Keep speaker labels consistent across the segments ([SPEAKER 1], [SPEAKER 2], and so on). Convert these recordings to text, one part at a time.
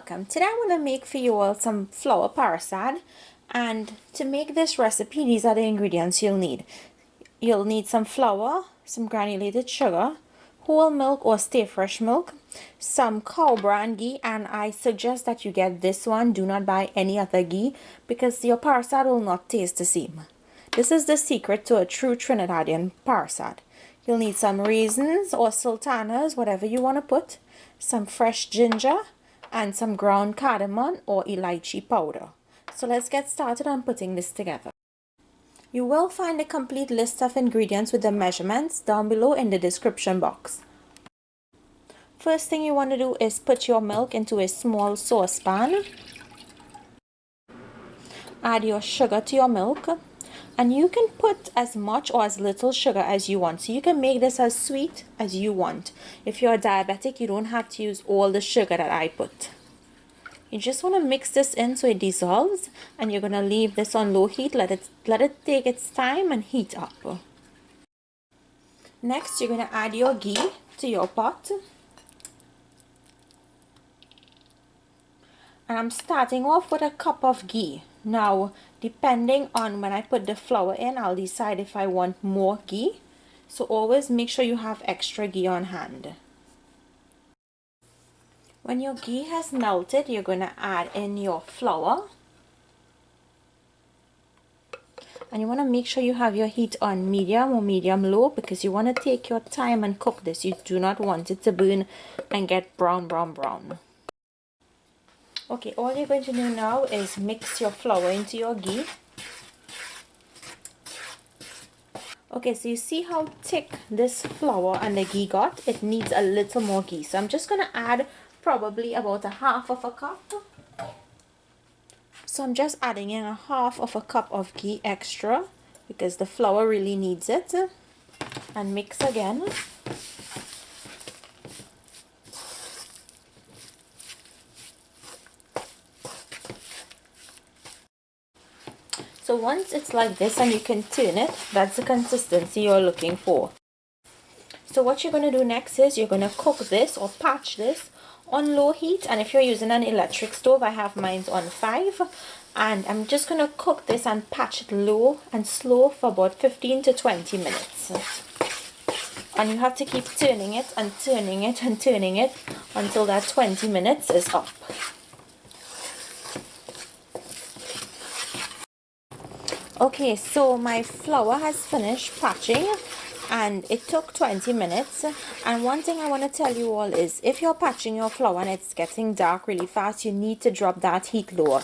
[SPEAKER 1] welcome. Today I'm going to make for you all some flour parsad, and to make this recipe these are the ingredients you'll need. You'll need some flour, some granulated sugar, whole milk or stay fresh milk, some cow brand ghee, and I suggest that you get this one. Do not buy any other ghee because your parsad will not taste the same. This is the secret to a true Trinidadian parsad. You'll need some raisins or sultanas, whatever you want to put, some fresh ginger, and some ground cardamom or elychee powder. So let's get started on putting this together. You will find a complete list of ingredients with the measurements down below in the description box. First thing you want to do is put your milk into a small saucepan. Add your sugar to your milk, and you can put as much or as little sugar as you want. So you can make this as sweet as you want. If you're diabetic, you don't have to use all the sugar that I put. You just want to mix this in so it dissolves, and you're going to leave this on low heat. Let it take its time and heat up. Next, you're going to add your ghee to your pot. And I'm starting off with a cup of ghee. Now, depending on when I put the flour in, I'll decide if I want more ghee. So always make sure you have extra ghee on hand. When your ghee has melted, you're going to add in your flour. And you want to make sure you have your heat on medium or medium low because you want to take your time and cook this. You do not want it to burn and get brown. Okay, all you're going to do now is mix your flour into your ghee. Okay, so you see how thick this flour and the ghee got? It needs a little more ghee. So I'm just going to add probably about a half of a cup. So I'm just adding in a half of a cup of ghee extra because the flour really needs it. And mix again. So once it's like this and you can turn it, that's the consistency you're looking for. So what you're going to do next is you're going to cook this or patch this on low heat. And if you're using an electric stove, I have mine on 5. And I'm just going to cook this and patch it low and slow for about 15 to 20 minutes. And you have to keep turning it and turning it and turning it until that 20 minutes is up. Okay, so my flour has finished patching and it took 20 minutes. And one thing I want to tell you all is if you're patching your flour and it's getting dark really fast, you need to drop that heat lower.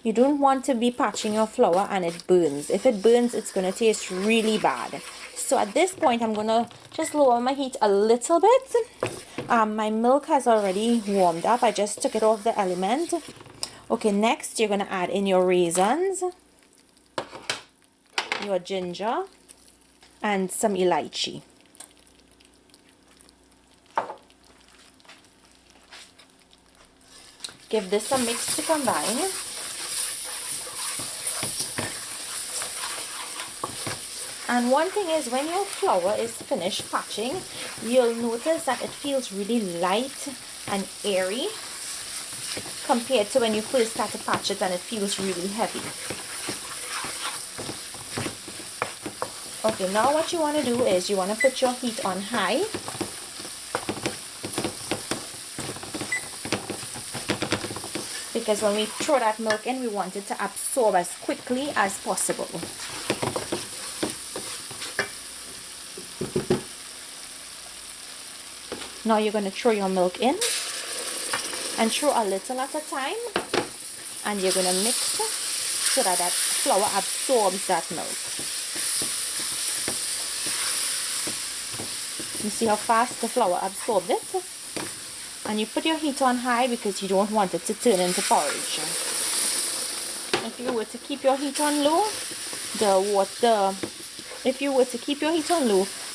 [SPEAKER 1] You don't want to be patching your flour and it burns. If it burns, it's going to taste really bad. So at this point, I'm going to just lower my heat a little bit. My milk has already warmed up. I just took it off the element. Okay, next you're going to add in your raisins, your ginger, and some elychee. Give this a mix to combine. And one thing is, when your flour is finished patching, you'll notice that it feels really light and airy compared to when you first start to patch it and it feels really heavy. Okay, now what you want to do is you want to put your heat on high. Because when we throw that milk in, we want it to absorb as quickly as possible. Now you're going to throw your milk in and throw a little at a time. And you're going to mix so that that flour absorbs that milk. You see how fast the flour absorbed it? And you put your heat on high because you don't want it to turn into porridge. If you were to keep your heat on low,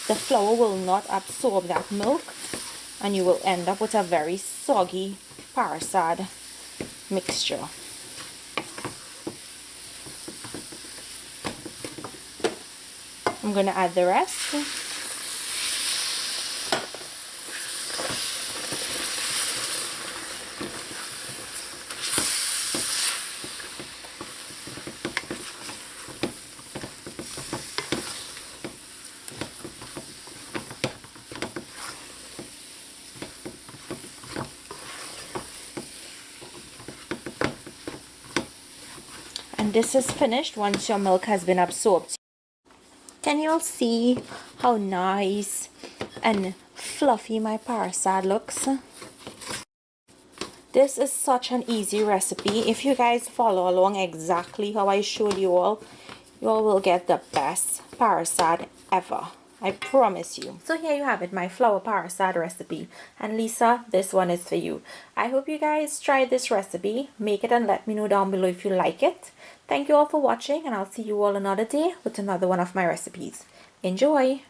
[SPEAKER 1] the flour will not absorb that milk and you will end up with a very soggy parsad mixture. I'm going to add the rest. And this is finished once your milk has been absorbed. Can you all see how nice and fluffy my Parsad looks? This is such an easy recipe. If you guys follow along exactly how I showed you all will get the best Parsad ever. I promise you. So here you have it, my flour Parsad recipe. And Lisa, this one is for you. I hope you guys try this recipe. Make it and let me know down below if you like it. Thank you all for watching, and I'll see you all another day with another one of my recipes. Enjoy!